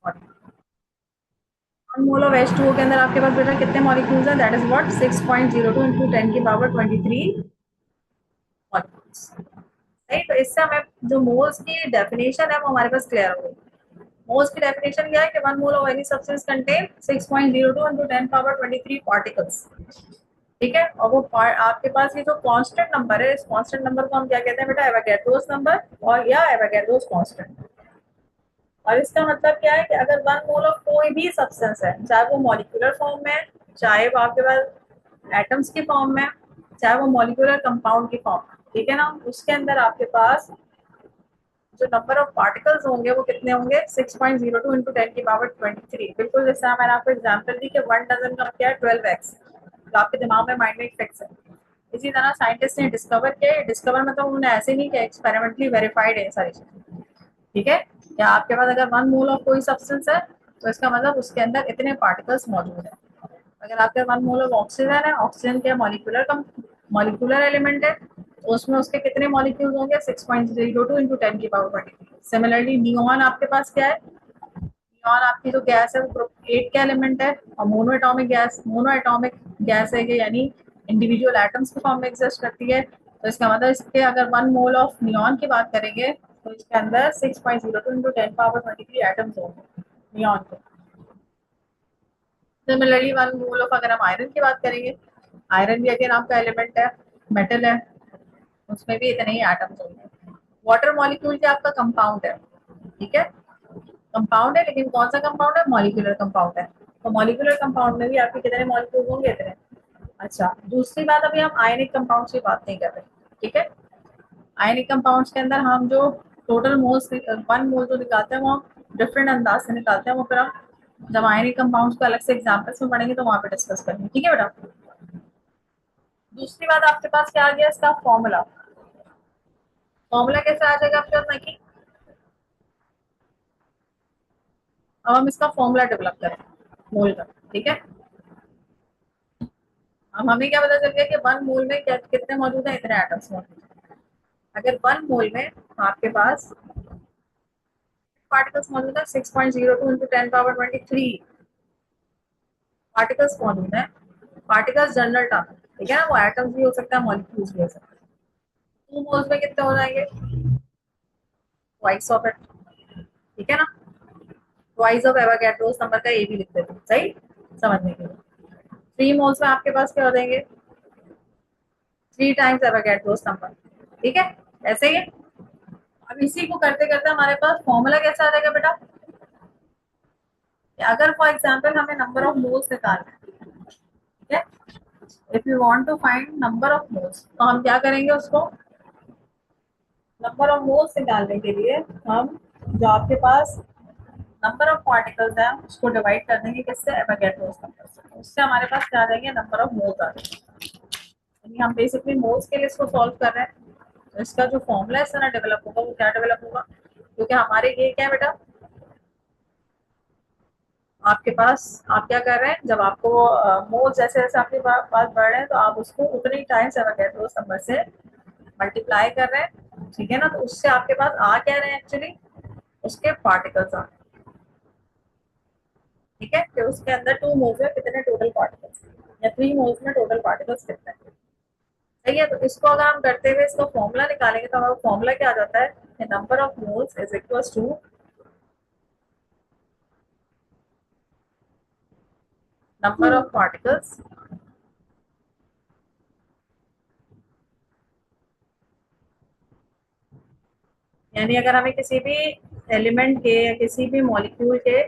One mole of H2O के अंदर आपके पास बेटा कितने मॉलिक्यूल्स हैं? दैट इज व्हाट 6.02 इंटू 10 की पावर 23 मॉलिक्यूल्स। नहीं, तो इससे हमें जो मोल्स की डेफिनेशन है वो हमारे पास क्लियर हो गई। मोल्स की डेफिनेशन क्या है कि one mole of any substance contain 6.02 into 10 power 23 particles. ठीक है, और वो आपके पास ये जो कांस्टेंट नंबर है, इस कांस्टेंट नंबर को हम क्या कहते हैं बेटा? एवोगैड्रोस नंबर और या एवोगैड्रोस कांस्टेंट। और इसका मतलब क्या है कि अगर वन मोल ऑफ कोई भी सब्सटेंस है, चाहे वो मॉलिक्यूलर फॉर्म में है, चाहे वो आपके पास एटम्स की फॉर्म में, चाहे वो मॉलिक्यूलर कंपाउंड की फॉर्म में, ठीक है ना, उसके अंदर आपके पास जो नंबर ऑफ पार्टिकल्स होंगे वो कितने होंगे? 6.02 इंटू 10 की पावर 23। बिल्कुल जैसे मैंने आपको एग्जाम्पल दी कि 1 डजन का क्या है? 12x। तो आपके दिमाग में माइंड में एक फिक्स है। इसी तरह साइंटिस्ट ने डिस्कवर किया, डिस्कवर मतलब उन्होंने ऐसे नहीं किया, एक्सपेरिमेंटली वेरीफाइड है सारी चीजें। ठीक है, या आपके पास अगर वन मोल ऑफ कोई सब्सटेंस है तो इसका मतलब उसके अंदर इतने पार्टिकल्स मौजूद है। अगर आपके वन मोल ऑफ ऑक्सीजन है, ऑक्सीजन के मॉलिक्यूलर एलिमेंट है, तो उसमें उसके कितने मॉलिक्यूल्स होंगे? 6.02 इंटू 10 की पावर 23। सिमिलरली नियॉन आपके पास क्या है? नियॉन आपकी जो गैस है वो ग्रुप 8 का एलिमेंट है, और मोनो एटॉमिक गैस है कि यानी इंडिविजुअल एटम्स के फॉर्म में एग्जिस्ट करती है। तो इसका मतलब इसके अगर वन मोल ऑफ नियॉन की बात करेंगे तो इसके अंदर 6.02 इंटू 10 पावर 23 एटम्स होंगे नियॉन के। सिमिलरली वन मोल ऑफ अगर हम आयरन की बात करेंगे, आयरन भी अगेन आपका एलिमेंट है, मेटल है, उसमें भी इतने ही एटम्स होंगे। वाटर मॉलिक्यूल क्या आपका कंपाउंड है, ठीक है, कंपाउंड है, लेकिन कौन सा कंपाउंड है? मॉलिक्यूलर कंपाउंड है। तो मॉलिक्यूलर कंपाउंड में भी आपके कितने मॉलिक्यूल होंगे? इतने। अच्छा, दूसरी बात, अभी हम आयनिक कंपाउंड्स की बात नहीं कर रहे, ठीक है। आयनिक कंपाउंड्स के अंदर हम जो टोटल मोल्स वन मोल जो निकालते हैं वो हम डिफरेंट अंदाज से निकालते हैं, वो फिर हम जब आयनिक कंपाउंड्स को अलग से एग्जाम्पल्स में पढ़ेंगे तो वहां पे डिस्कस करेंगे, ठीक है बेटा। दूसरी बात आपके पास क्या आ गया? इसका फॉर्मूला। फॉर्मूला कैसे आ जाएगा आपके पास? नहीं, अब हम इसका फॉर्मूला डेवलप करें मोल का, ठीक है। अब हमें क्या पता चल गया कि वन मोल में क्या कितने मौजूद है? इतने एटम्स मौजूद है। अगर वन मोल में आपके पास पार्टिकल्स मौजूद है 6.02 इंटू 10 पावर 23 पार्टिकल्स मौजूद है। पार्टिकल्स जनरल टर्म, ठीक है ना, वो एटम्स भी हो सकता है, मॉलिक्यूल्स भी हो सकता है। टू मोल्स में कितने हो जाएंगे? ट्वाइस ऑफ इट, ठीक है ना, ट्वाइस ऑफ एवोगैड्रोस नंबर का ए भी लिख देते हैं, सही समझने के लिए। थ्री मोल्स में आपके पास क्या हो जाएंगे? थ्री टाइम्स एवोगैड्रोस नंबर, ठीक है, ऐसे ही है। अब इसी को करते करते हमारे पास फॉर्मूला कैसा आ जाएगा बेटा? अगर फॉर एग्जाम्पल हमें नंबर ऑफ मोल्स निकालना है, ठीक है, if you want to find number of moles तो हम क्या करेंगे? उसको नंबर ऑफ मोल्स निकालने के लिए हम जो आपके पास नंबर ऑफ पार्टिकल्स है उसको डिवाइड कर देंगे किससे? एवोगैड्रोस नंबर से। उससे हमारे पास क्या आ जाएंगे? नंबर ऑफ मोल्स आ जाएंगे। यानी हम बेसिकली मोल्स के लिए इसको सॉल्व कर रहे हैं। तो इसका जो फॉर्मूला इस तरह डेवलप होगा वो क्या डेवलप होगा? क्योंकि हमारे ये क्या है बेटा, आपके पास आप क्या कर रहे हैं, जब आपको मोल्स जैसे जैसे आपके पास बढ़ रहे हैं तो आप उसको उतनी टाइम्स एवोगैड्रोस नंबर से मल्टीप्लाई कर रहे हैं, ठीक है ना। तो उससे आपके पास आ क्या रहे हैं एक्चुअली? उसके पार्टिकल्स आ, ठीक है, कि उसके अंदर टू मोल्स में कितने टोटल पार्टिकल्स, या थ्री मोल्स में टोटल पार्टिकल्स कितने हैं। सही है, तो इसको अगर हम करते हुए इसका फॉर्मूला निकालेंगे तो हमारा फॉर्मूला क्या आ जाता है? Number of moles is equal to number of particles, यानी अगर हमें किसी भी एलिमेंट के या किसी भी मॉलिक्यूल के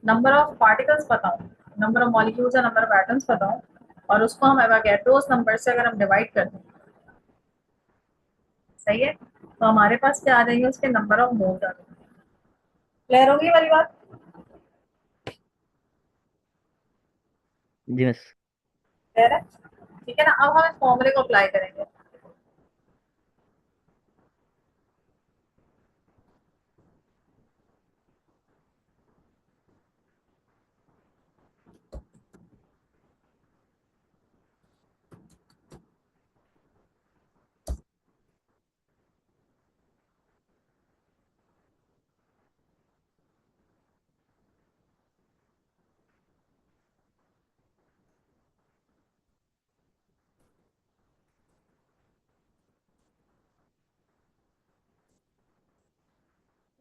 नंबर ऑफ पार्टिकल्स पता हो, नंबर ऑफ मॉलिक्यूल्स या नंबर ऑफ एटम्स पता हो, और उसको हम एवोगैड्रोस नंबर से अगर हम डिवाइड कर दें, सही है, तो हमारे पास क्या आ जाएंगे? उसके नंबर ऑफ मोल्स आ जाएंगे। क्लियर होगी ये वाली बात? जी बस। क्लियर है, ठीक है ना। अब हम इस फॉर्मूले को अप्लाई करेंगे।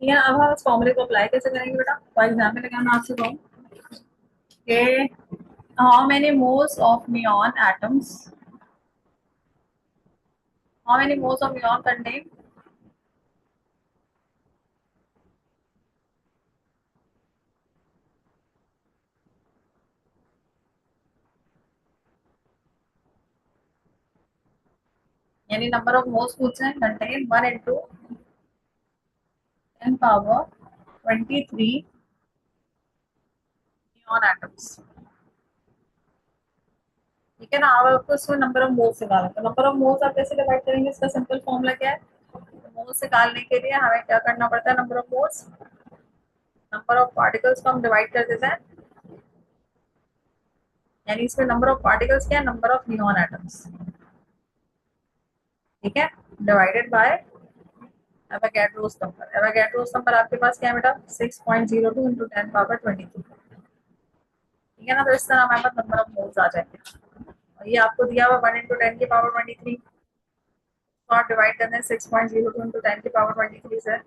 ठीक है, अब हम इस फॉर्मूले को अप्लाई कैसे करेंगे बेटा? फॉर एग्जाम्पल अगर मैं आपसे कहूँ कि how many moles of neon atoms, how many moles of neon contain, यानी नंबर ऑफ मोल्स पूछ रहे हैं, contain 1 into 10 power 23 neon atoms. ठीक है ना? अब आपको इसमें नंबर ऑफ मोल्स निकालना है, तो नंबर ऑफ मोल्स आप कैसे डिवाइड करेंगे? इसका सिंपल फॉर्मूला क्या है? मोल्स निकालने के लिए हमें क्या करना पड़ता है? Number of moles number of particles को हम डिवाइड कर देते हैं, यानी इसमें नंबर ऑफ पार्टिकल्स क्या है? Number of neon atoms. ठीक है, divided by Avogadro's number. Avogadro's number आपके पास क्या है बेटा? 6.02 इंटू 10 पावर 23। ठीक है ना? तो इस तरह हमारे पास नंबर ऑफ मोल्स आ जाएंगे। और ये आपको दिया हुआ 1 इंटू 10 की पावर 23, तो आप डिवाइड करते हैं 6.02 इंटू 10 की पावर 23 से।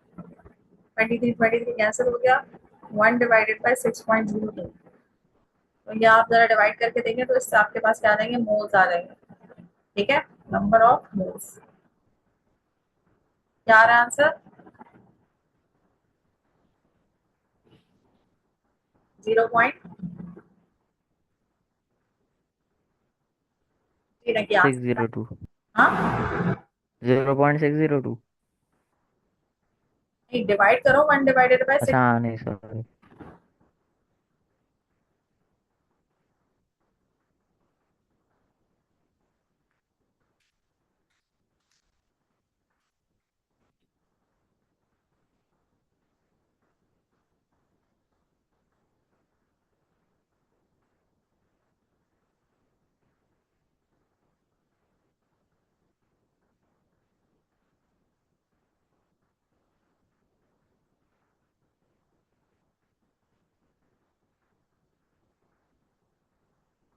23 कैंसिल हो गया, 1 डिवाइडेड बाई 6.02। तो ये आप जरा डिवाइड करके देंगे तो इससे आपके पास क्या आ जाएंगे? मोल्स आ जाएंगे। ठीक है, नंबर ऑफ मोल्स क्या आ रहा है आंसर? 0 पॉइंट जी की सिक्स आंसर। जीरो टू हाँ, 0.602। डिवाइड करो 1 डिवाइडेड बाय अच्छा 6। हाँ, नहीं सॉरी।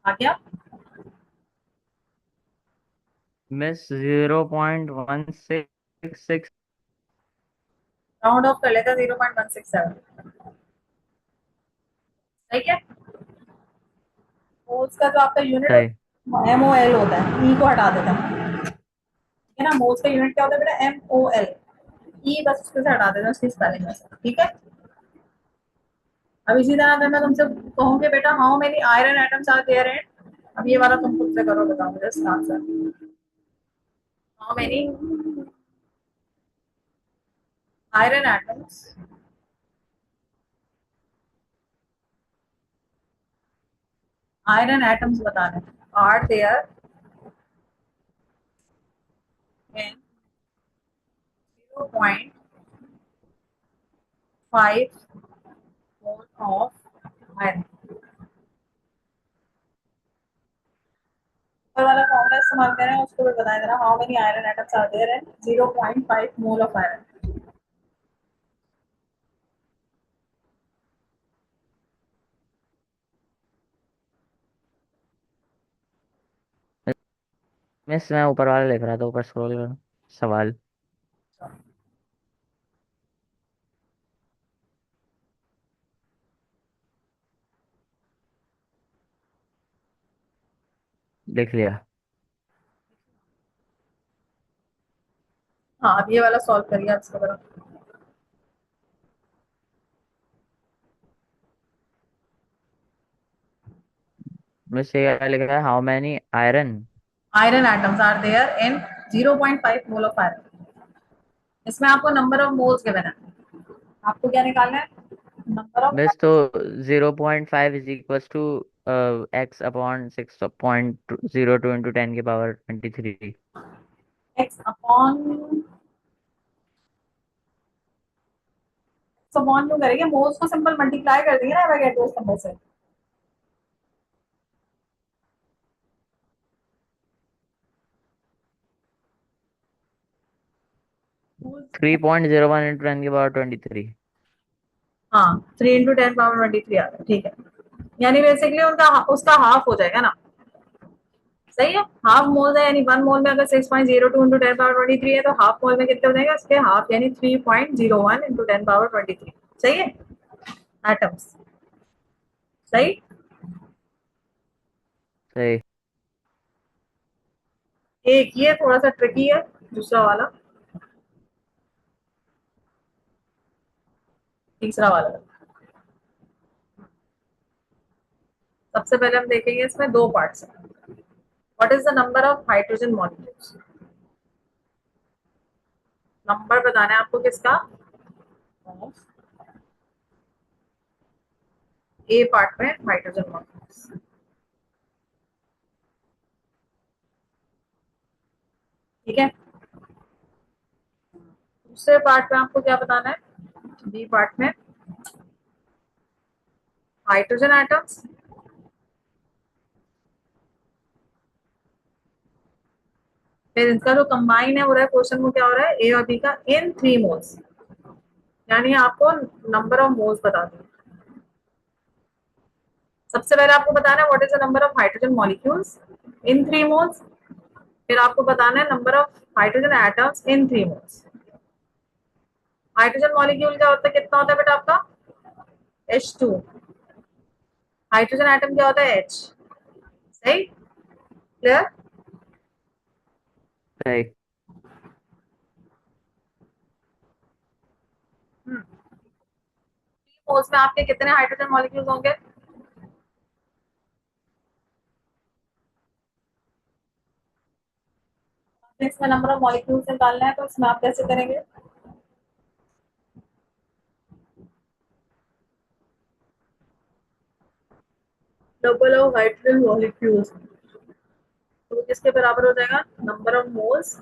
आ गया? मिस 0.166। राउंड ऑफ कर लेते हैं, 0.167। ठीक है, मोल्स का जो आपका यूनिट सही। होता है MOL होता है, ई को हटा देते हैं। ठीक है ना? मोल्स का यूनिट क्या होता है बेटा? MOL। ई बस उसमें से हटा देते हैं, उसकी स्पेलिंग में से। ठीक है, अब इसी तरह अगर मैं तुमसे कहूँ बेटा how many iron atoms are there in, अब ये वाला तुम खुद से करो, बताओ मुझे इसका answer. How many iron atoms, iron atoms बताने are there in 0.5 mole of iron. ऊपर वाला फॉर्मूला इस्तेमाल करें, उसको भी बताया जरा, how many iron atoms are there in 0.5 mole of iron. Miss मैं ऊपर वाला लिख रहा था, ऊपर स्क्रॉल करो। सवाल। लिख लिया। हाँ, अब ये वाला सॉल्व करिए आप इसको जरा। मिस ये क्या लिख रहा है? How many iron. Iron atoms are there in 0.5 mole of iron. इसमें आपको नंबर ऑफ मोल्स गिवन है, आपको क्या निकालना है? नंबर ऑफ मिस तो 0.5 is equal to x upon 6.02 into 10 की पावर 23। एक्स अपॉन, अपॉन क्यों करेंगे? मोल्स को सिंपल मल्टीप्लाई कर देंगे ना एवोगैड्रो नंबर से। 3.01 इंटू 10 की पावर 23। हाँ, 3 इंटू 10 पावर 23 आ रहा है। ठीक है, यानी बेसिकली उनका उसका हाफ हो जाएगा ना। सही है। हाफ मोल है यानी 1 मोल में अगर 6.02 इंटू 10 पावर 23 है तो हाफ मोल में कितने हो जाएंगे उसके हाफ यानी 3.01 इंटू 10 पावर 23। सही है एटम्स। सही। सही। एक ये थोड़ा सा ट्रिकी है दूसरा वाला, तीसरा वाला। सबसे पहले हम देखेंगे इसमें दो पार्ट्स हैं। What is the number of hydrogen molecules. Number बताना है आपको किसका, ए पार्ट में हाइड्रोजन मॉलिक्यूल्स। ठीक है। दूसरे पार्ट में आपको क्या बताना है, बी पार्ट में हाइड्रोजन एटम्स। फिर इनका जो कंबाइन है हो रहा है क्वेश्चन में क्या हो रहा है, ए और बी का इन 3 मोल्स, यानी आपको नंबर ऑफ मोल्स बता दें। सबसे पहले आपको बताना है what is the number of hydrogen molecules in 3 moles. फिर आपको बताना है number of hydrogen atoms in 3 moles. Hydrogen molecule क्या होता है, कितना होता है बेटा आपका H2। हाइड्रोजन एटम क्या होता है H। सही। क्लियर। सही। मोल्स में आपके कितने हाइड्रोजन मॉलिक्यूल्स होंगे, इसमें नंबर ऑफ मॉलिक्यूल्स निकालना है तो इसमें आप कैसे करेंगे, डबल ऑफ हाइड्रोजन मॉलिक्यूल्स तो किसके बराबर हो जाएगा, number of moles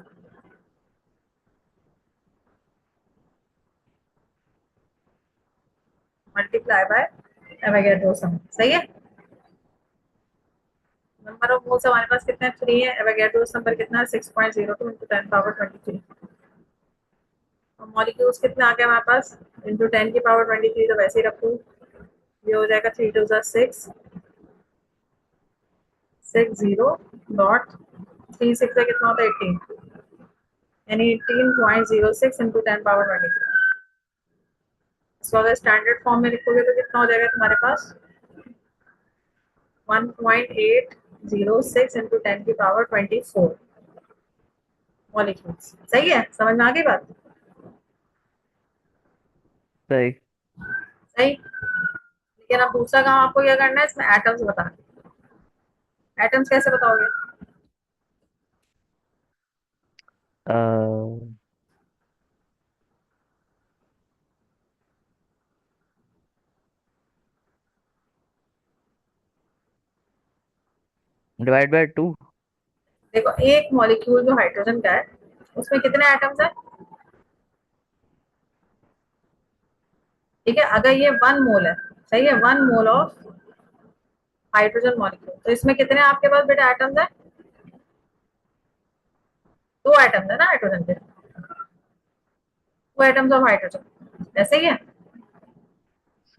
multiply by Avogadro sum. सही है। नंबर ऑफ मोल्स हमारे पास कितने 3 है, एवोगैड्रो नंबर कितना है 6.02 इंटू 10 पावर 23। और मॉलिक्यूल्स कितने आ गए हमारे पास इंटू 10 की पावर 23, तो वैसे ही रखो। ये हो जाएगा 3 2 6 6 0 डॉट 3 6 का कितना होता है 18, यानी 18.06 इंटू 10 पावर 23। इसको अगर स्टैंडर्ड फॉर्म में लिखोगे तो कितना हो जाएगा तुम्हारे पास 1.806 इंटू 10 की पावर 24 मॉलिक्यूल्स। सही है, समझ में आ गई बात। सही। सही। लेकिन अब दूसरा काम आपको क्या करना है, इसमें एटम्स बताना। एटम्स कैसे बताओगे, डिवाइड बाय 2। देखो एक मॉलिक्यूल जो हाइड्रोजन का है उसमें कितने एटम्स है। ठीक है, अगर ये 1 मोल है, सही है, 1 मोल ऑफ हाइड्रोजन मॉलिक्यूल, तो इसमें कितने आपके पास बेटा एटम्स है, 2 एटम्स है ना हाइड्रोजन के, 2 एटम्स ऑफ हाइड्रोजन, ऐसे ही है।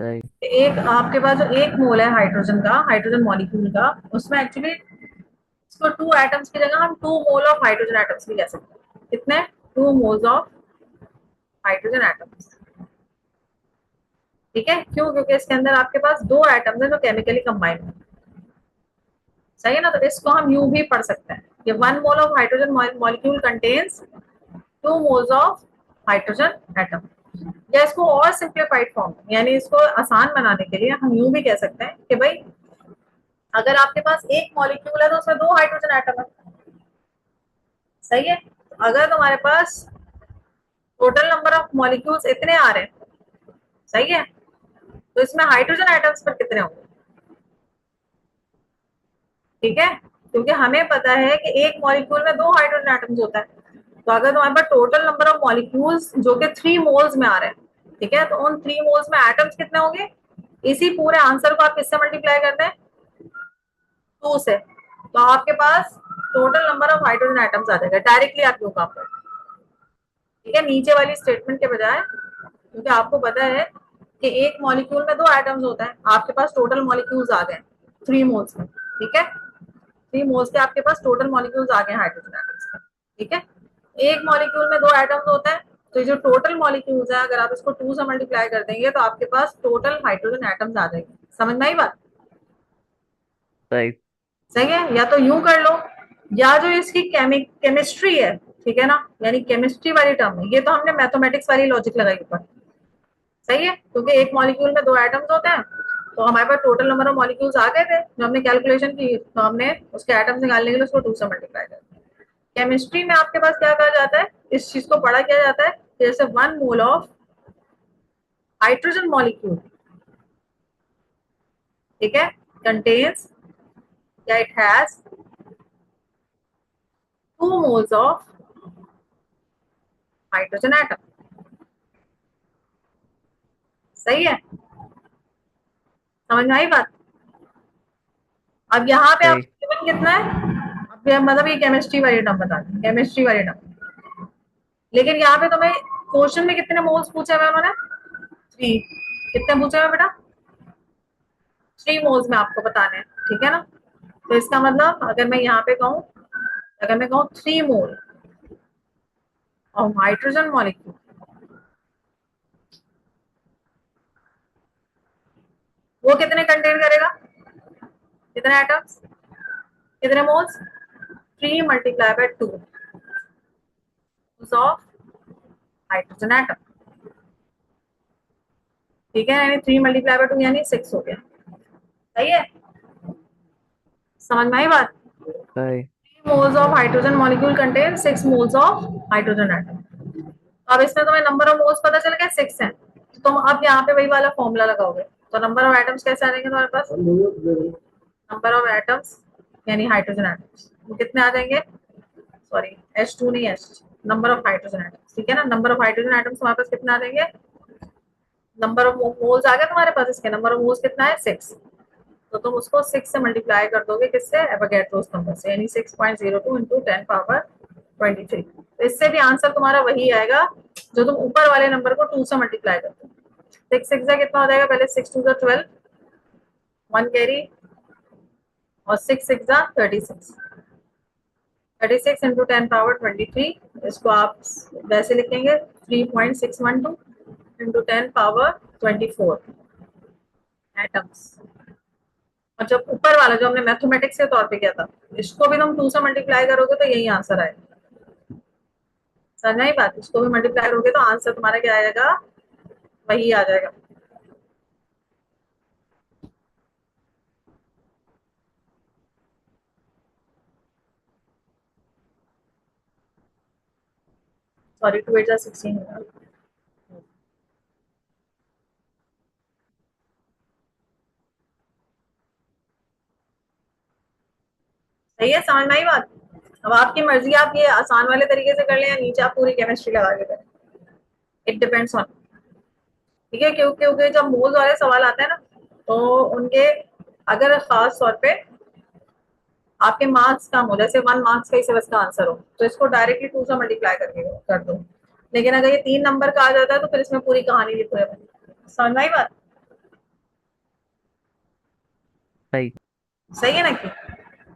सही। एक आपके पास जो 1 मोल है हाइड्रोजन का, हाइड्रोजन मॉलिक्यूल का, उसमें एक्चुअली इसको 2 एटम्स की जगह हम 2 मोल ऑफ हाइड्रोजन एटम्स भी कह सकते हैं। कितने, 2 मोल्स ऑफ हाइड्रोजन एटम्स। ठीक है, क्यों, क्योंकि इसके अंदर आपके पास 2 एटम्स है जो केमिकली कंबाइंड है। सही है ना, तो इसको हम यूं भी पढ़ सकते हैं, ये 1 mole of hydrogen molecule contains 2 moles of hydrogen atom. या इसको और सिंप्लीफाइड फॉर्म यानी इसको आसान बनाने के लिए हम यूं भी कह सकते हैं कि भाई अगर आपके पास एक मॉलिक्यूल है तो उसमें 2 हाइड्रोजन एटम है। सही है, तो अगर तुम्हारे पास टोटल नंबर ऑफ मॉलिक्यूल्स इतने आ रहे हैं, सही है, तो इसमें हाइड्रोजन एटम्स पर कितने होंगे। ठीक है, क्योंकि हमें पता है कि एक मॉलिक्यूल में 2 हाइड्रोजन एटम्स होता है, तो अगर तुम्हारे पास टोटल नंबर ऑफ मॉलिक्यूल्स जो कि 3 मोल्स में आ रहे हैं, ठीक है, तो उन 3 मोल्स में एटम्स कितने होंगे, इसी पूरे आंसर को आप किससे मल्टीप्लाई करते हैं, 2 से, तो आपके पास total number of hydrogen atoms आ जाएगा डायरेक्टली आपके काम पर। ठीक है, नीचे वाली स्टेटमेंट के बजाय, क्योंकि आपको पता है कि एक मॉलिक्यूल में 2 एटम्स होता है, आपके पास टोटल मॉलिक्यूल्स आ गए 3 मोल्स में। ठीक है, 3 मोल्स के आपके पास टोटल मॉलिक्यूल्स आ गए हाइड्रोजन एटम्स के, ठीक है। एक मॉलिक्यूल में 2 एटम्स होते हैं, तो ये जो टोटल मॉलिक्यूल्स है अगर आप इसको 2 से मल्टीप्लाई कर देंगे तो आपके पास टोटल हाइड्रोजन एटम्स आ जाएंगे। समझ में आई बात? सही। सही है। या तो यूं कर लो, या जो इसकी केमिस्ट्री है, ठीक है ना, यानी केमिस्ट्री वाली टर्म है, ये तो हमने मैथमेटिक्स वाली लॉजिक लगाई ऊपर, सही है, क्योंकि एक मॉलिक्यूल में 2 एटम्स होते हैं, तो हमारे पास टोटल नंबर ऑफ मॉलिक्यूल्स आ गए थे जो हमने कैलकुलेशन की, तो हमने उसके एटम्स निकालने के लिए उसको 2 से मल्टीप्लाई कर दिया। केमिस्ट्री में आपके पास क्या कहा जाता है, इस चीज को पढ़ा किया जाता है, जैसे 1 मोल ऑफ हाइड्रोजन मॉलिक्यूल, ठीक है, कंटेन्स या it has 2 moles of hydrogen atom. सही है, समझ में आई बात? अब यहाँ पे सही। आपको गिवन कितना है, अब मतलब ये केमिस्ट्री वाली टर्म बता दी, केमिस्ट्री वाली टर्म। लेकिन यहाँ पे तुम्हें क्वेश्चन में कितने मोल्स पूछे हुए उन्होंने? 3। कितने पूछे हुए बेटा? 3 मोल्स में आपको बताने हैं, ठीक है ना। तो इसका मतलब अगर मैं यहाँ पे कहूँ, अगर मैं कहूँ 3 मोल ऑफ हाइड्रोजन मॉलिक्यूल, वो कितने कंटेन करेगा, कितने एटम्स, कितने moles? 3 multiply by 2 of hydrogen atom, ठीक है, यानी 3 मल्टीप्लाई बाय 2 यानी 6 हो गया। सही है, समझ में आई बात? सही। 3 moles of hydrogen molecule contain 6 moles of hydrogen atom। अब इसमें तुम्हें नंबर ऑफ मोल्स पता चल गया 6 है, तो तुम अब यहाँ पे वही वाला फॉर्मूला लगाओगे, तो नंबर ऑफ एटम्स कैसे आ जाएंगे तुम्हारे पास, नंबर ऑफ एटम्स यानी हाइड्रोजन एटम्स वो कितने आ जाएंगे, सॉरी H2 नहीं H, number of hydrogen atoms, ठीक है ना, नंबर ऑफ हाइड्रोजन एटम्स तुम्हारे पास कितने आ जाएंगे, नंबर ऑफ मोल्स आ गया तुम्हारे पास, इसके नंबर ऑफ मोल्स कितना है 6, तो तुम उसको 6 से मल्टीप्लाई कर दोगे, किससे, एवोगैड्रोस नंबर से, यानी 6.02 इंटू 10 पावर 23। तो इससे भी आंसर तुम्हारा वही आएगा जो तुम ऊपर वाले नंबर को 2 से मल्टीप्लाई करते हो। 6 6 का कितना हो जाएगा, पहले 6 2 का 12, 1 कैरी, और 6 6 का 36, 36 इंटू 10 पावर 23, इसको आप वैसे लिखेंगे 3.612 इंटू 10 पावर 24 एटम्स। और जब ऊपर वाला जो हमने मैथमेटिक्स के तौर पे किया था, इसको भी तुम 2 से मल्टीप्लाई करोगे तो यही आंसर आएगा। समझ आई बात? इसको भी मल्टीप्लाई करोगे तो आंसर तुम्हारा क्या आएगा, वही आ जाएगा। सॉरी 2 8 16 होगा। सही है, समझ में आई बात? अब आपकी मर्जी, आप ये आसान वाले तरीके से कर लें या नीचे आप पूरी केमिस्ट्री लगा के करें, इट डिपेंड्स ऑन, ठीक है, क्योंकि जब मोल्स वाले सवाल आते हैं ना, तो उनके अगर खास तौर पे आपके मार्क्स कम हो, जैसे 1 मार्क्स का ही सिर्फ इसका आंसर हो, तो इसको डायरेक्टली 2 से मल्टीप्लाई करके कर दो। लेकिन अगर ये 3 नंबर का आ जाता है तो फिर इसमें पूरी कहानी लिखो है। समझ में आई बात? सही। सही है ना, कि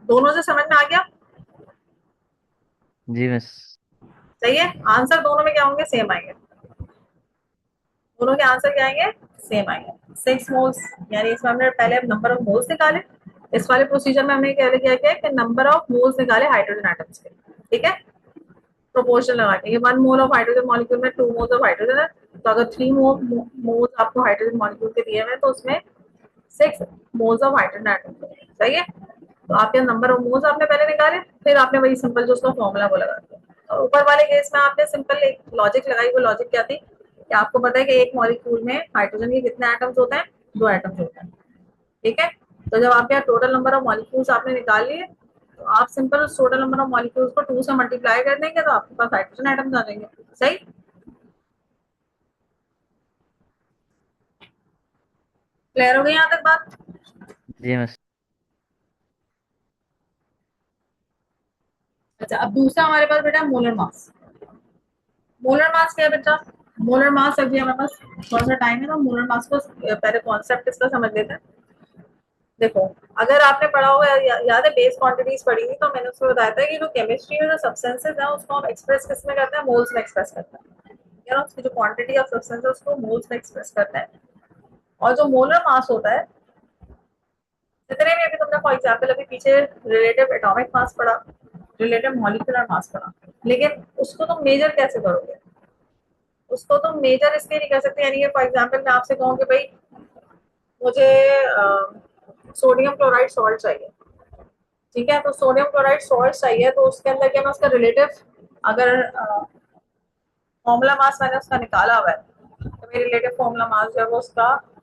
दोनों से समझ में आ गया? जी मिस। सही है, आंसर दोनों में क्या होंगे, सेम आएंगे, दोनों के आंसर क्या आएंगे, सेम आएंगे। 6 मोल्स, यानी इसमें हमने पहले नंबर ऑफ मोल्स निकाले, इस वाले प्रोसीजर में हमने क्या किया कि नंबर ऑफ मोल्स निकाले हाइड्रोजन एटम्स के, ठीक है, प्रोपोर्शन लगा के। ये 1 मोल ऑफ हाइड्रोजन मॉलिक्यूल में 2 मोल्स ऑफ हाइड्रोजन है, तो अगर 3 मोल्स आपको हाइड्रोजन मॉलिक्यूल के दिए हुए हैं तो उसमें 6 मोल्स ऑफ हाइड्रोजन एटम। सही है, तो आपके नंबर ऑफ मोल्स आपने पहले निकाले, फिर आपने वही सिंपल जो उसका फॉर्मूला वो लगा दिया। और ऊपर वाले केस में आपने सिंपल एक लॉजिक लगाई, वो लॉजिक क्या थी कि आपको पता है कि एक मॉलिक्यूल में हाइड्रोजन के कितने एटम्स होते हैं, 2 एटम्स होते हैं, ठीक है। तो जब आपके यहाँ टोटल नंबर ऑफ मॉलिक्यूल्स आपने निकाल लिए, तो आप simple total number of molecules को 2 से मल्टीप्लाई कर देंगे तो आपके पास हाइड्रोजन एटम्स आ जाएंगे। सही, क्लियर हो गई यहाँ तक बात? जी मिस। अच्छा, अब दूसरा हमारे पास बेटा मोलर मास। मोलर मास क्या है बेटा, मोलर मास, अभी हमारे पास थोड़ा सा टाइम है तो मोलर मास को पहले कॉन्सेप्ट इसका समझ लेते हैं। देखो, अगर आपने पढ़ा होगा याद है बेस क्वांटिटीज पढ़ी थी, तो मैंने उसमें बताया था कि जो केमिस्ट्री में जो सब्सटेंसेस है उसको हम एक्सप्रेस किस में करते हैं, मोल्स में एक्सप्रेस करते हैं। या ना उसकी जो क्वांटिटी ऑफ सब्सटेंस है उसको मोल्स में एक्सप्रेस करते हैं। और जो मोलर मास होता है, जितने भी अभी तुमने फॉर एग्जाम्पल अभी पीछे रिलेटिव एटॉमिक मास पढ़ा, रिलेटिव मॉलिक्यूलर मास पढ़ा, लेकिन उसको तुम मेजर कैसे करोगे? उसको तुम मेजर इसलिए नहीं कर सकते, यानी कि फॉर एग्जाम्पल मैं आपसे कहूँ कि भाई मुझे सोडियम क्लोराइड सॉल्ट चाहिए, ठीक है, तो सोडियम क्लोराइड सॉल्ट चाहिए, तो उसके अंदर क्या मैं उसका रिलेटिव, अगर फॉर्मूला मास मैंने उसका निकाला हुआ है, तो मेरी रिलेटिव फॉर्मूला मास जो है वो उसका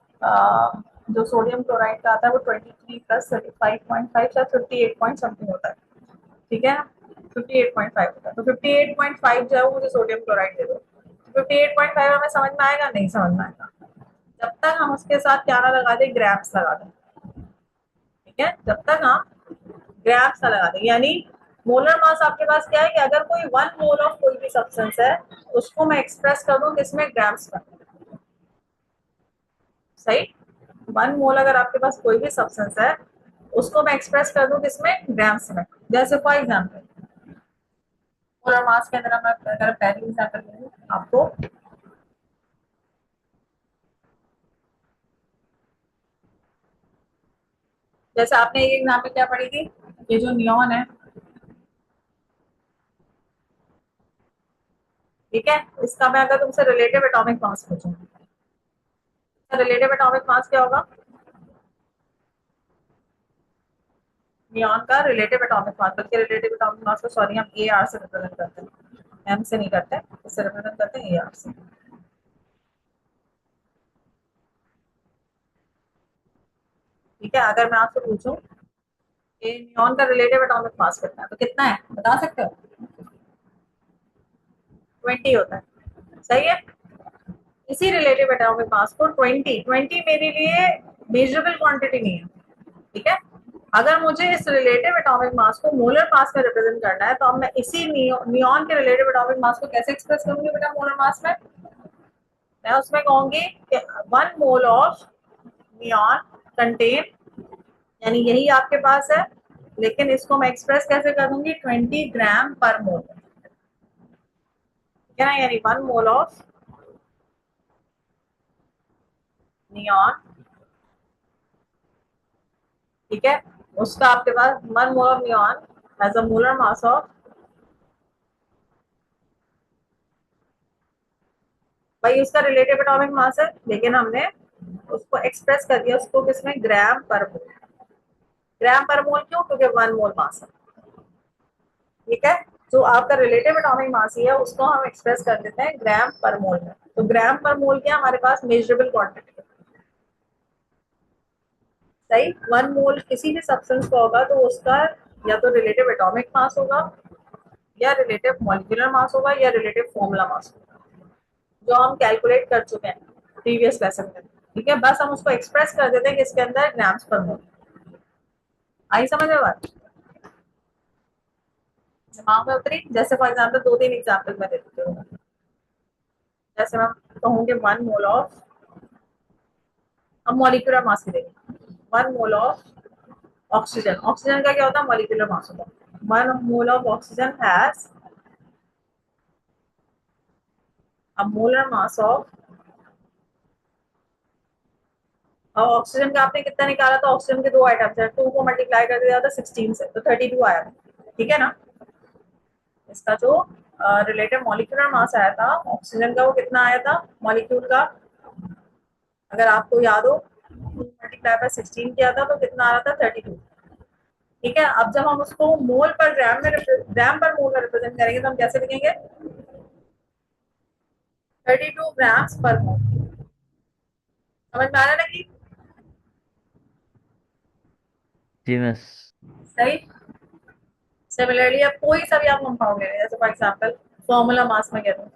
जो सोडियम क्लोराइड का आता है वो 23 प्लस 35.5 या 58 पॉइंट समथिंग होता है, ठीक है ना, 58.5 होता है, तो 58.5 जो है वो मुझे सोडियम क्लोराइड दे दो। 58.5 हमें समझ में आएगा? नहीं समझ में आएगा जब तक हम उसके साथ क्या ना लगा दें, ग्राम्स लगा दें, ठीक है, जब तक हम ग्राम्स ना लगा दें। यानी मोलर मास आपके पास क्या है कि अगर कोई 1 मोल ऑफ कोई भी सब्सटेंस है, उसको मैं एक्सप्रेस कर दूं किसमें, ग्राम्स में, सही। 1 मोल अगर आपके पास कोई भी सब्सटेंस है, उसको मैं एक्सप्रेस कर दूं किसमें, ग्राम्स में। जैसे फॉर एग्जाम्पल मोलर मास के अंदर हम अगर पहली एग्जाम्पल लूँ आपको, जैसे आपने एक एग्जाम्पल क्या पढ़ी थी, ये जो नियॉन है, ठीक है, इसका मैं अगर तुमसे रिलेटिव एटॉमिक मास पूछूं, रिलेटिव एटॉमिक मास क्या होगा? नियॉन का रिलेटिव एटॉमिक मास, बल्कि रिलेटिव एटॉमिक मास को सॉरी हम ए आर से रिप्रेजेंट करते हैं, एम से नहीं करते, इससे रिप्रेजेंट करते हैं ए आर से, ठीक है। अगर मैं आपसे पूछूं कि नियॉन का रिलेटिव एटॉमिक मास कितना है, तो कितना है बता सकते हो? 20 होता है, सही है। इसी रिलेटिव एटॉमिक मास को 20 मेरे लिए मेजरेबल क्वांटिटी नहीं है, ठीक है। अगर मुझे इस रिलेटिव एटॉमिक मास को मोलर मास में रिप्रेजेंट करना है, तो अब मैं इसी नियॉन के रिलेटिव एटॉमिक मास को कैसे एक्सप्रेस करूंगी बेटा मोलर मास में? मैं उसमें कहूंगी कि 1 मोल ऑफ नियॉन कंटेन, यानी यही आपके पास है, लेकिन इसको मैं एक्सप्रेस कैसे कर दूंगी, 20 ग्राम पर मोल, ठीक है ना, यानी 1 मोल ऑफ नियॉन, ठीक है, उसका आपके पास 1 mole of neon has a molar mass of, भाई उसका रिलेटिव एटॉमिक मास है, लेकिन हमने उसको एक्सप्रेस कर दिया उसको किसमें, ग्राम पर मोल। ग्राम पर मोल क्यों? क्योंकि 1 मोल मास है, ठीक है। जो आपका रिलेटिव एटॉमिक मास ही है उसको हम एक्सप्रेस कर देते हैं ग्राम पर मोल में, तो ग्राम पर मोल क्या हमारे पास मेजरेबल क्वांटिटी है, सही। 1 मोल किसी भी सब्सटेंस का होगा तो उसका या तो रिलेटिव एटॉमिक मास होगा, या रिलेटिव मॉलिक्यूलर मास होगा, या रिलेटिव फॉर्मूला मास होगा, जो हम कैलकुलेट कर चुके हैं प्रीवियस लेसन में, ठीक है। बस हम उसको एक्सप्रेस कर देते हैं किसके अंदर, ग्राम्स पर मोल। आई समझ में बात? दिमाग में उतरी? जैसे फॉर एग्जाम्पल 2-3 एग्जाम्पल मैं दे देती हूँ। जैसे मैं कहूँगी 1 मोल ऑफ, हम मॉलिक्यूलर मास की देंगे, 1 मोल ऑफ ऑक्सीजन, ऑक्सीजन का क्या होता है, मॉलिक्यूलर मास होता है। 1 mole of oxygen has a molar mass of, और ऑक्सीजन का आपने कितना निकाला था, ऑक्सीजन के 2 आइटम्स है, 2 को मल्टीप्लाई कर दिया था 16 से, तो 32 आया था, ठीक है ना। इसका जो रिलेटिव मॉलिक्यूलर मास आया था ऑक्सीजन का, वो कितना आया था मॉलिक्यूल का, अगर आपको याद हो, 2 मल्टीप्लाई बाय 16 किया था तो कितना आ रहा था, 32, ठीक है। अब जब हम उसको मोल पर ग्राम में ग्राम पर मोल में रिप्रेजेंट करेंगे तो हम कैसे लिखेंगे, 32 ग्राम्स पर मोल। समझ में आ रहा है ना कि जी मिस। सही। सिमिलरली अब कोई सा भी आप कंपाउंड ले रहे हैं, जैसे फॉर एग्जांपल फॉर्मूला मास में कहते हैं,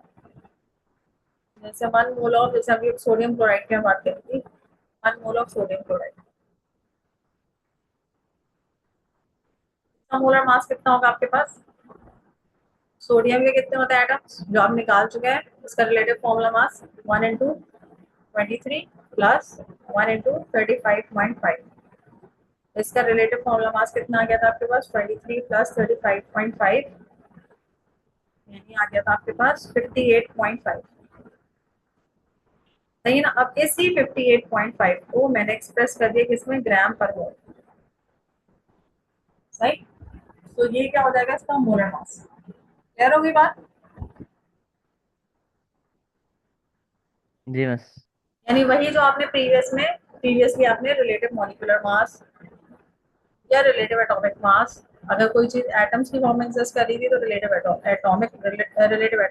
जैसे 1 मोल ऑफ, जैसे अभी सोडियम क्लोराइड की हम बात करी थी, 1 मोल ऑफ सोडियम क्लोराइड का मोलर मास कितना होगा आपके पास, सोडियम के कितने होते हैं एटम्स जो आप निकाल चुके हैं, उसका रिलेटिव फॉर्मूला मास 1 × 23 प्लस 1 × 35.5, इसका रिलेटिव फॉर्मूला मास कितना आ गया था आपके पास 23 प्लस 35.5, यानी आ गया था आपके पास 58.5। सही है ना। अब इसी 58.5 को मैंने एक्सप्रेस कर दिया किसमें, ग्राम पर मोल। सही। तो ये क्या हो जाएगा इसका मोलर मास। क्लियर होगी बात। जी मिस। यानी वही जो आपने प्रीवियसली आपने रिलेटिव मॉलिक्यूलर मास या रिलेटिव एटॉमिक मास, अगर कोई चीज एटम्स की फॉर्म में एग्जिस्ट कर रही थी तो relative atomic relative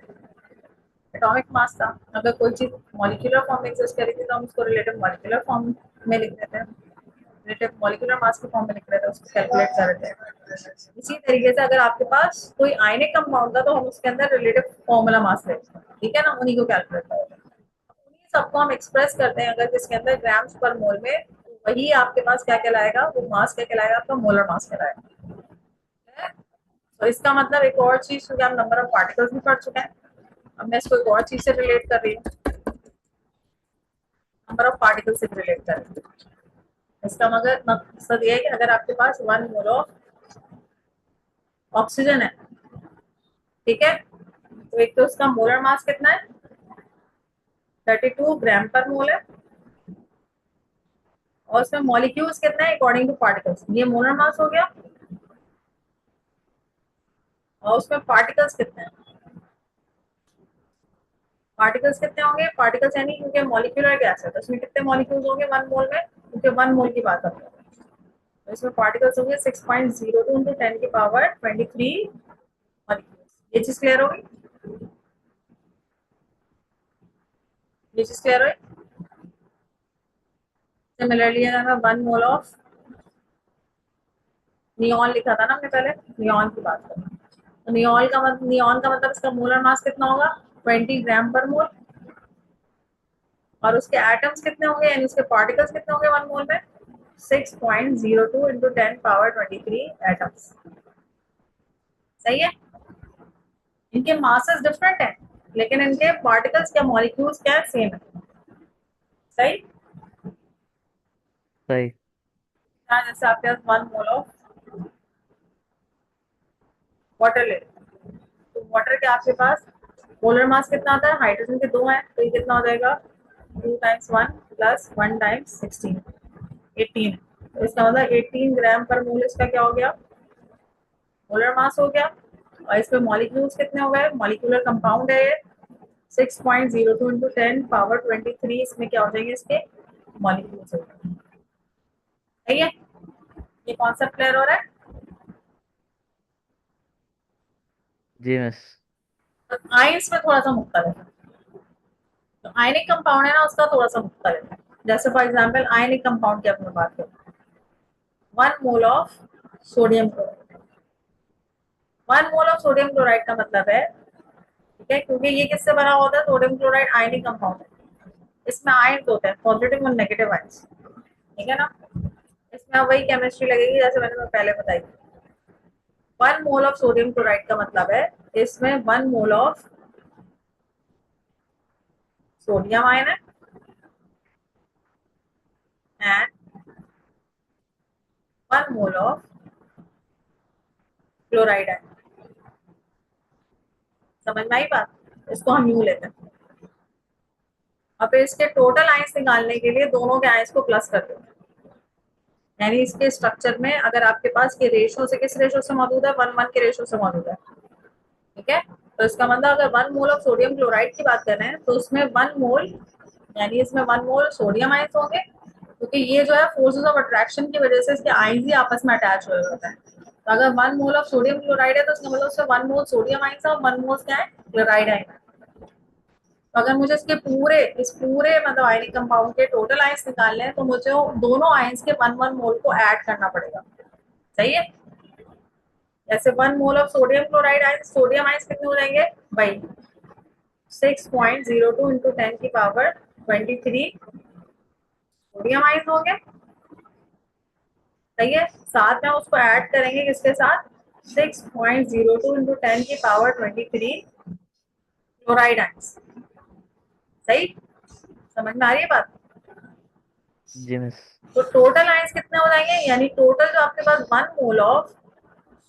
atomic mass था। अगर कोई चीज मॉलिक्यूलर फॉर्म में एग्जिस्ट कर रही थी तो हम उसको रिलेटिव मॉलिक्यूलर फॉर्म में लिख देते हैं, रिलेटिव मॉलिक्यूलर मास की फॉर्म में लिख रहे थे, उसको कैलकुलेट कर रहे थे। इसी तरीके से अगर आपके पास कोई आयनिक कंपाउंड था तो हम उसके अंदर रिलेटिव फॉर्मूला मास लेते हैं, ठीक है ना, उन्हीं को कैलकुलेट करते हैं। उन्हीं सबको हम एक्सप्रेस करते हैं अगर जिसके अंदर ग्राम्स पर मोल में, तो वही आपके पास क्या कहलाएगा, वो मास क्या कहलाएगा, आपका मोलर मास कहलाएगा। तो इसका मतलब एक और चीज, क्योंकि हम नंबर ऑफ पार्टिकल्स भी पढ़ चुके हैं, अब मैं इसको एक और चीज से रिलेट कर रही हूँ, नंबर ऑफ पार्टिकल से रिलेट कर रही हूँ। इसका मगर मकसद ये है कि अगर आपके पास 1 मोल ऑफ ऑक्सीजन है, ठीक है, तो एक तो उसका मोलर मास कितना है, 32 ग्राम पर मोल है, और उसमें मॉलिक्यूल्स कितना है अकॉर्डिंग टू पार्टिकल्स, ये मोलर मास हो गया। और उसमें पार्टिकल्स कितने हैं, पार्टिकल्स कितने होंगे, पार्टिकल्स यानी क्योंकि मॉलिक्यूलर गैस है तो उसमें कितने मॉलिक्यूल्स होंगे 1 मोल में, क्योंकि 1 मोल की बात करते हैं, तो इसमें पार्टिकल्स होंगे 6.02 इंटू 10 की पावर 23 मॉलिक्यूल्स। ये चीज क्लियर होगी, ये चीज क्लियर हुई। सिमिलरली अगर मैं 1 मोल ऑफ नियॉन लिखा था ना हमने पहले, नियॉन की बात करें तो नियॉन का मतलब इसका मोलर मास कितना होगा, 20 ग्राम पर मोल। और उसके एटम्स कितने होंगे यानी उसके पार्टिकल्स कितने होंगे 1 मोल में, 6.02 इंटू 10 की पावर 23 एटम्स। सही है। इनके मासेस डिफरेंट है लेकिन इनके पार्टिकल्स क्या मॉलिक्यूल्स क्या सेम है। सही। सही। हाँ, जैसे आपके पास 1 मोल ऑफ वाटर ले, तो वाटर के आपके पास मोलर मास कितना आता है, हाइड्रोजन के 2 है तो ये कितना हो जाएगा, 2 टाइम्स 1 प्लस 1 टाइम्स 16, 18। तो इसका मतलब 18 ग्राम पर मोल इसका क्या हो गया, मोलर मास हो गया। और इसमें मॉलिक्यूल्स कितने हो गए, मॉलिक्यूलर कंपाउंड है ये, 6.02 इंटू 10 की पावर 23 इसमें क्या हो जाएंगे इसके मॉलिक्यूल्स हो गए। सही है। ये कॉन्सेप्ट क्लियर हो रहा है। जी मिस। तो आइंस में थोड़ा सा मुख्तलिफ है, तो आयनिक कंपाउंड है ना उसका थोड़ा सा मुख्तलिफ है। जैसे फॉर एग्जाम्पल आयनिक कंपाउंड की अपनी बात करें, 1 mole of sodium chloride, 1 mole of sodium chloride का मतलब है, ठीक है, क्योंकि ये किससे बना होता है, सोडियम क्लोराइड आयनिक कंपाउंड है, इसमें आयन्स होते हैं पॉजिटिव और नेगेटिव आयन्स, ठीक है ना। इसमें अब वही केमिस्ट्री लगेगी जैसे मैंने पहले बताई। 1 मोल ऑफ सोडियम क्लोराइड का मतलब है इसमें 1 मोल ऑफ सोडियम आयन है and 1 mole of chloride ion. समझ में आई बात, इसको हम यूं लेते हैं। अब इसके टोटल आयंस निकालने के लिए दोनों के आयंस को प्लस कर देते हैं, यानी इसके स्ट्रक्चर में अगर आपके पास ये रेशो से किस रेशो से मौजूद है, 1:1 के रेशो से मौजूद है, ठीक है। तो इसका मतलब अगर 1 मोल ऑफ सोडियम क्लोराइड की बात कर रहे हैं तो उसमें 1 मोल, यानी इसमें 1 मोल सोडियम आयंस होंगे, क्योंकि ये जो है फोर्सेस ऑफ अट्रैक्शन की वजह से इसके आयंस ही आपस में अटैच हुए होते हैं। तो अगर 1 मोल ऑफ सोडियम क्लोराइड है तो उसका मतलब उसमें 1 मोल सोडियम आयंस है और 1 मोल क्या है, क्लोराइड आयन है। तो अगर मुझे इसके पूरे इस पूरे मतलब आयनिक कंपाउंड के टोटल आयंस निकालने हैं तो मुझे दोनों आयंस के 1 1 मोल को ऐड करना पड़ेगा। सही है। जैसे 1 mole of sodium chloride ions, sodium ions कितने हो जाएंगे भाई, 6.02 इंटू 10 की पावर 23 सोडियम आयंस होंगे। सही है। साथ में उसको ऐड करेंगे किसके साथ, 6.02 इंटू 10 की पावर 23 क्लोराइड आयंस। सही। समझ में आ रही है बात। जी मिस। तो टोटल आयंस कितने हो जाएंगे जाएंगे, यानी टोटल जो आपके पास 1 मोल ऑफ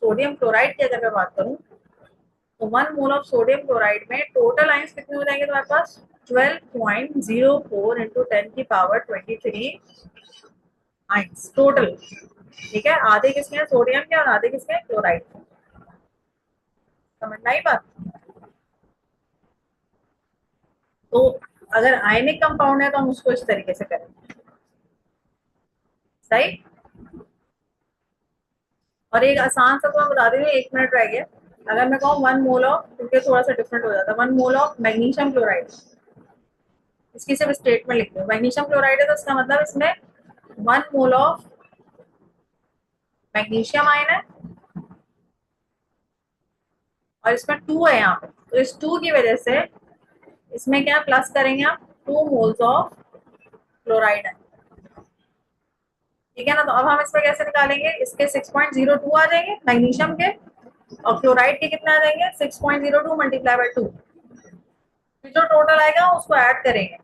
सोडियम क्लोराइड की अगर मैं बात करूं तो 1 मोल ऑफ सोडियम क्लोराइड में टोटल आयंस कितने हो जाएंगे तुम्हारे पास 12.04 इंटू 10 की पावर 23 आयंस टोटल। ठीक है, आधे किसके हैं सोडियम के और आधे किसके हैं क्लोराइड के। समझ में आई बात? तो अगर आयनिक कंपाउंड है तो हम उसको इस तरीके से करेंगे। सही। और एक आसान सा तो मैं बता देती हूँ, 1 मिनट रह गया। अगर मैं कहूँ 1 मोल ऑफ, क्योंकि थोड़ा सा डिफरेंट हो जाता है, 1 मोल ऑफ मैग्नीशियम क्लोराइड, इसकी सिर्फ स्टेटमेंट लिखते हैं। मैग्नीशियम क्लोराइड है तो इसका मतलब इसमें 1 मोल ऑफ मैग्नीशियम आयन है और इसमें 2 है यहाँ पे, तो इस 2 की वजह से इसमें क्या प्लस करेंगे आप 2 मोल्स ऑफ क्लोराइड है। ठीक है ना, तो अब हम इसमें कैसे निकालेंगे, इसके 6.02 आ जाएंगे मैग्नीशियम के और क्लोराइड के कितना आ जाएंगे 6.02 मल्टीप्लाई बाय 2। जो टोटल आएगा उसको ऐड करेंगे।